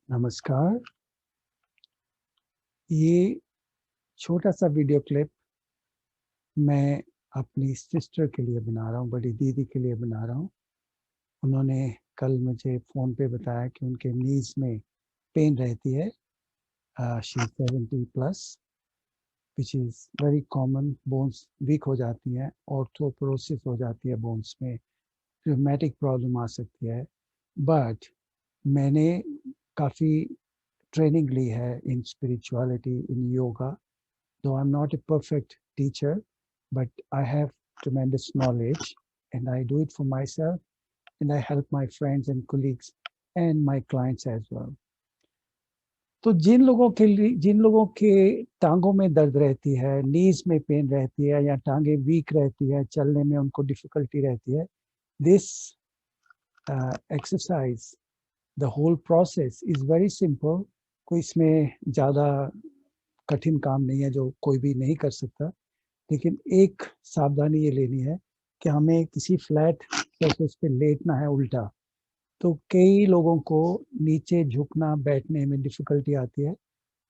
नमस्कार। ये छोटा सा वीडियो क्लिप मैं अपनी सिस्टर के लिए बना रहा हूँ, बड़ी दीदी के लिए बना रहा हूँ। उन्होंने कल मुझे फ़ोन पे बताया कि उनके नीज़ में पेन रहती है। She is 70 plus which is very common. Bones weak हो जाती हैं, ऑर्थोपोरोसिस हो जाती है बोन्स में, रिमेटिक प्रॉब्लम आ सकती है। बट मैंने काफ़ी ट्रेनिंग ली है in spirituality, in yoga. Though I'm not a perfect teacher, but I have tremendous knowledge and I do it for myself and I help my friends and colleagues and my clients as well. तो जिन लोगों के टांगों में दर्द रहती है, नीज में pen रहती है या टांगे वीक रहती है, चलने में उनको डिफिकल्टी रहती है, this exercise, the whole process is very simple. कोई इसमें ज़्यादा कठिन काम नहीं है जो कोई भी नहीं कर सकता। लेकिन एक सावधानी ये लेनी है कि हमें किसी फ्लैट सरफेस पे लेटना है उल्टा। तो कई लोगों को नीचे झुकना, बैठने में डिफ़िकल्टी आती है।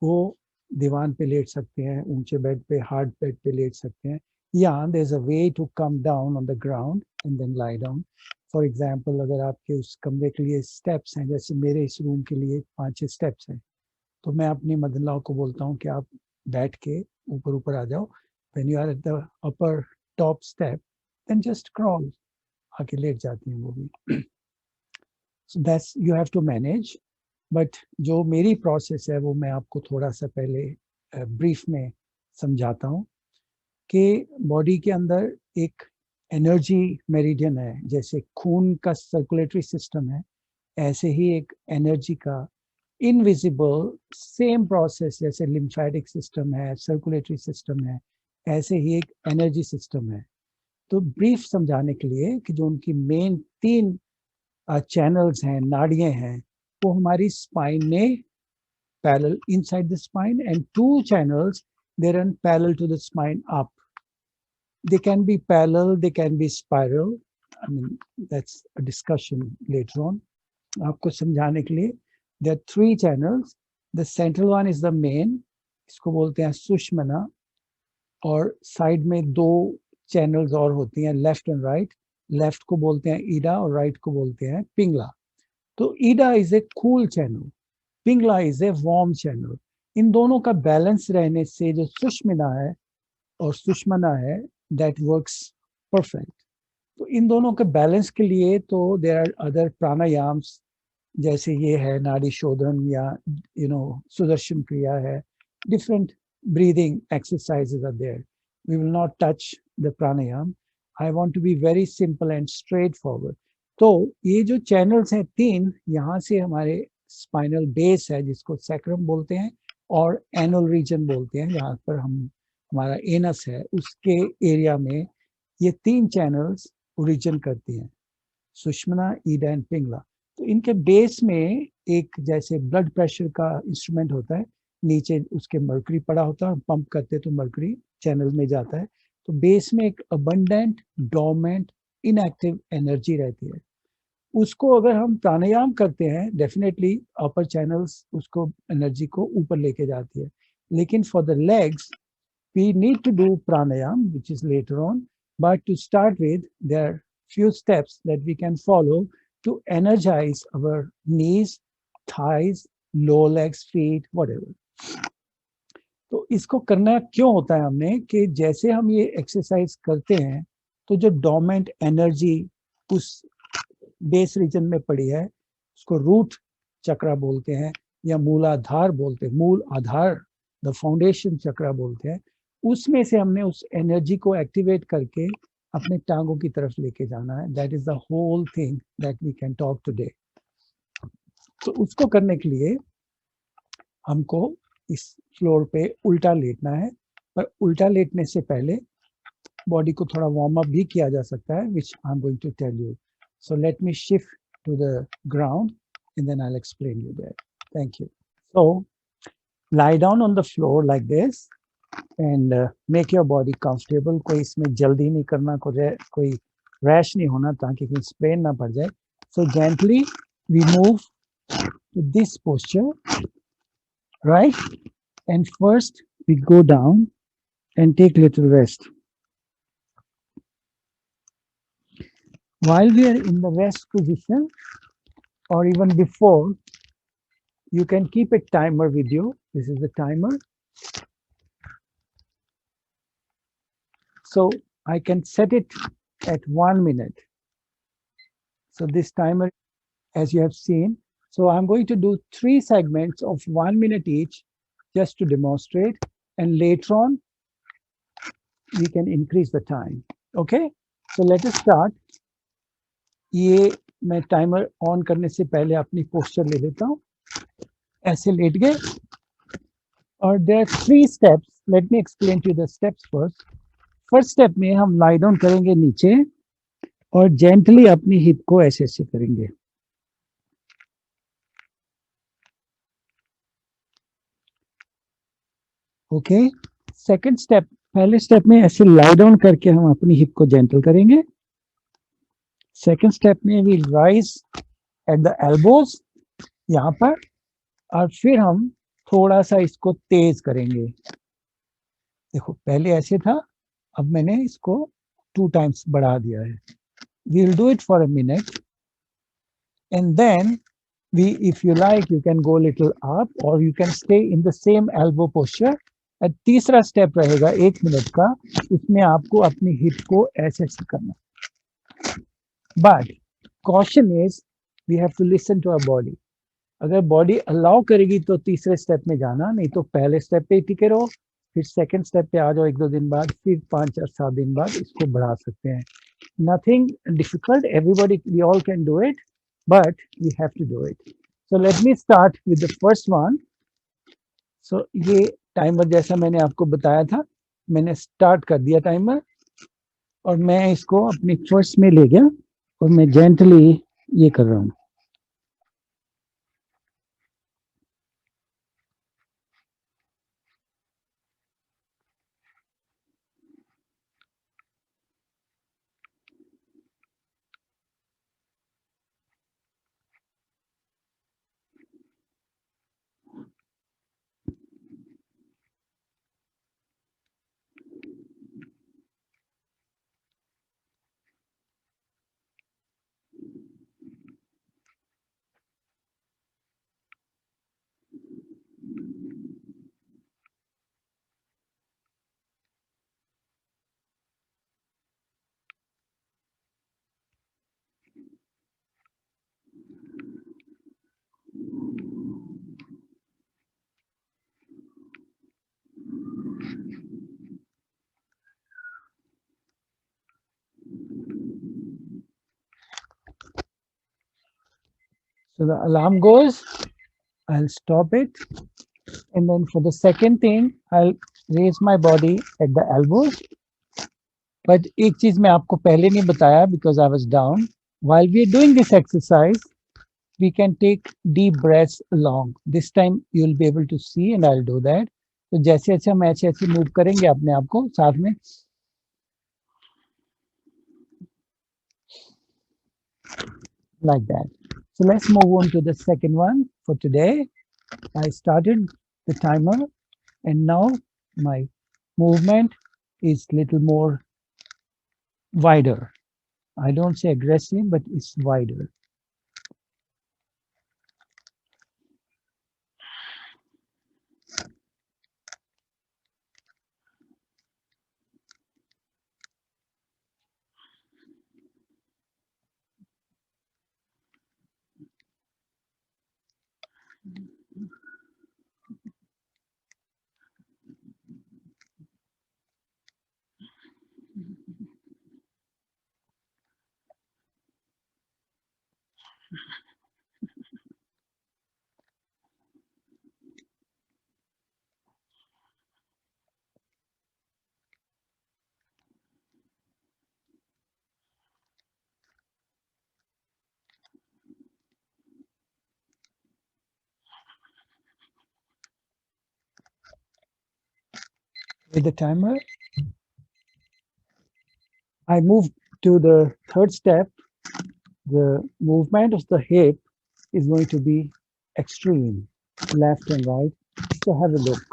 वो दीवान पे लेट सकते हैं, ऊँचे बेड पे, हार्ड बेड पे लेट सकते हैं, या there is a way to come down on the ground and then lie down. For example, अगर आपके उस कमरे के लिए स्टेप्स हैं, जैसे मेरे इस रूम के लिए 5-6 स्टेप्स हैं, तो मैं अपनी मदर-इन-लॉ को बोलता हूँ कि आप बैठ के ऊपर-ऊपर आ जाओ। When you are at the upper top step, then just crawl, आके लेट जाती हैं वो भी। So that's you have to manage. But जो मेरी प्रोसेस है वो मैं आपको थोड़ा-सा पहले ब्रीफ में समझाता हूँ कि बॉडी के अंदर एक एनर्जी मेरिडियन है। जैसे खून का सर्कुलेटरी सिस्टम है, ऐसे ही एक एनर्जी का इनविजिबल सेम प्रोसेस, जैसे लिम्फेटिक सिस्टम है, सर्कुलेटरी सिस्टम है, ऐसे ही एक एनर्जी सिस्टम है। तो ब्रीफ समझाने के लिए कि जो उनकी मेन 3 चैनल्स हैं, नाड़ियाँ हैं, वो हमारी स्पाइन में parallel inside the spine, and 2 channels, they run parallel to the spine up. They can be parallel, they can be spiral. I mean, that's a discussion later on. आपको समझाने के लिए, there are 3 channels. The central one is the main, इसको बोलते हैं सुषुम्ना, और side में 2 channels और होती हैं, लेफ्ट एंड राइट। लेफ्ट को बोलते हैं ईडा और राइट को बोलते हैं पिंगला। तो Ida is a cool channel, Pingala is a warm channel. इन दोनों का बैलेंस रहने से जो सुषुम्ना है और सुषुम्ना है, दैट वर्क्स परफेक्ट। तो इन दोनों के बैलेंस के लिए तो देयर आर अदर प्राणायाम्स, जैसे ये है नाड़ी शोधन, या सुदर्शन क्रिया है। Different breathing exercises are there. We will not touch the pranayama. I want to be very simple and straightforward. तो ये जो चैनल्स हैं 3, यहाँ से हमारे स्पाइनल बेस है, जिसको सैक्रम बोलते हैं, और एनल रीजन बोलते हैं, जहाँ पर हमारा एनस है, उसके एरिया में ये 3 चैनल्स ओरिजिन करती हैं, सुषुम्ना, ईडा एंड पिंगला। तो इनके बेस में एक जैसे ब्लड प्रेशर का इंस्ट्रूमेंट होता है, नीचे उसके मर्करी पड़ा होता है, पंप करते तो मर्करी चैनल में जाता है। तो बेस में एक अबंडेंट, डोमेंट, इनएक्टिव एनर्जी रहती है। उसको अगर हम प्राणायाम करते हैं, डेफिनेटली अपर चैनल्स उसको एनर्जी को ऊपर लेके जाती है। लेकिन for the legs we need to do pranayam, which is later on. But to start with, there are few steps that we can follow to energize our knees, thighs, lower legs, feet, whatever. तो इसको करना क्यों होता है हमने, कि जैसे हम ये एक्सरसाइज करते हैं, तो जो डोमेंट एनर्जी उस बेस रीजन में पड़ी है, उसको रूट चक्रा बोलते हैं, या मूलाधार बोलते हैं, मूल आधार, द फाउंडेशन चक्रा बोलते हैं। उसमें से हमने उस एनर्जी को एक्टिवेट करके अपने टांगों की तरफ लेके जाना है। That is the whole thing that we can talk today. तो उसको करने के लिए हमको इस फ्लोर पे उल्टा लेटना है, पर उल्टा लेटने से पहले बॉडी को थोड़ा वार्म अप भी किया जा सकता है, which I am going to tell you. So let me shift to the ground and then I'll explain you that. Thank you. So lie down on the floor like this and make your body comfortable. कोई इसमें जल्दी नहीं करना, कोई rash नहीं होना, ताकि कोई स्प्रेन ना पड़ जाए. So gently we move to this posture, right? And first we go down and take little rest. While we are in the rest position, or even before, you can keep a timer with you. This is the timer. So I can set it at 1 minute. So this timer, as you have seen, so I'm going to do 3 segments of 1 minute each just to demonstrate. And later on, we can increase the time. Okay, so let us start. ये मैं timer on करने से पहले अपनी posture ले लेता हूँ. ऐसे लेट गए. और there are 3 steps. Let me explain to you the steps first. First step में हम लाई डाउन करेंगे नीचे और जेंटली अपनी हिप को ऐसे ऐसे करेंगे. ओके. सेकंड स्टेप, पहले स्टेप में ऐसे लाई डाउन करके हम अपनी हिप को जेंटल करेंगे. सेकंड स्टेप में we rise at the elbows, यहाँ पर, और फिर हम थोड़ा सा इसको तेज करेंगे. देखो पहले ऐसे था, अब मैंने इसको 2 टाइम्स बढ़ा दिया है. We will do it for a minute and then if you like, you can go little up or you can stay in the same elbow posture. तीसरा स्टेप रहेगा 1 मिनट का, उसमें आपको अपनी हिप को ऐसे ऐसे करना. But caution is we have to listen to our body. अगर बॉडी अलाउ करेगी तो तीसरे स्टेप में जाना, नहीं तो पहले स्टेप पे ही टिके रहो. फिर सेकंड स्टेप पे आ जाओ 1-2 दिन बाद, फिर 5 और 7 दिन बाद इसको बढ़ा सकते हैं. Nothing difficult, everybody, we all can do it, but we have to do it. So let me start with the first one. So ये टाइमर जैसा मैंने आपको बताया था, मैंने स्टार्ट कर दिया टाइमर और मैं इसको अपनी फर्स्ट में ले गया और मैं जेंटली ये कर रहा हूँ. So the alarm goes, I'll stop it, and then for the second thing, I'll raise my body at the elbows. But एक चीज मैं आपको पहले नहीं बताया because I was down. While we are doing this exercise, we can take deep breaths along. This time you'll be able to see and I'll do that. तो जैसे जैसे हम ऐसे ऐसे मूव करेंगे अपने आप को साथ में, like that. So let's move on to the second one for today. I started the timer and now my movement is little more wider. I don't say aggressive, but it's wider. With the timer, I move to the third step. The movement of the hip is going to be extreme, left and right. So have a look.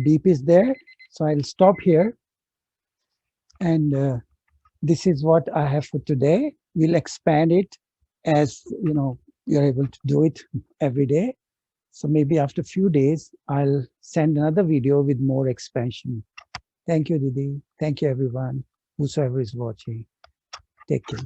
Deep is there. So I'll stop here. And this is what I have for today. We'll expand it as you're able to do it every day. So maybe after a few days, I'll send another video with more expansion. Thank you, Didi. Thank you, everyone, whosoever is watching. Take care.